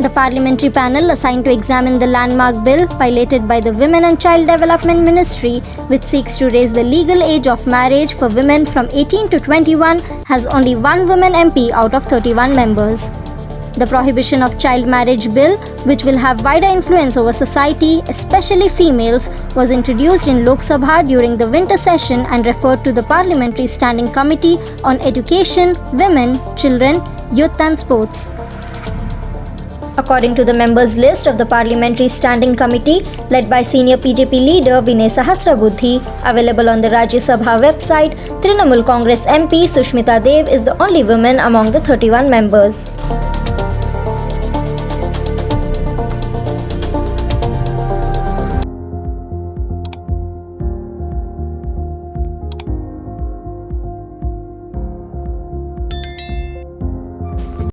The parliamentary panel assigned to examine the landmark bill piloted by the Women and Child Development Ministry, which seeks to raise the legal age of marriage for women from 18 to 21, has only one woman MP out of 31 members. The Prohibition of Child Marriage Bill, which will have wider influence over society, especially females, was introduced in Lok Sabha during the winter session and referred to the Parliamentary Standing Committee on Education, Women, Children, Youth and Sports. According to the members' list of the Parliamentary Standing Committee, led by senior BJP leader Vinay Sahasrabuddhe, available on the Rajya Sabha website, Trinamool Congress MP Sushmita Dev is the only woman among the 31 members.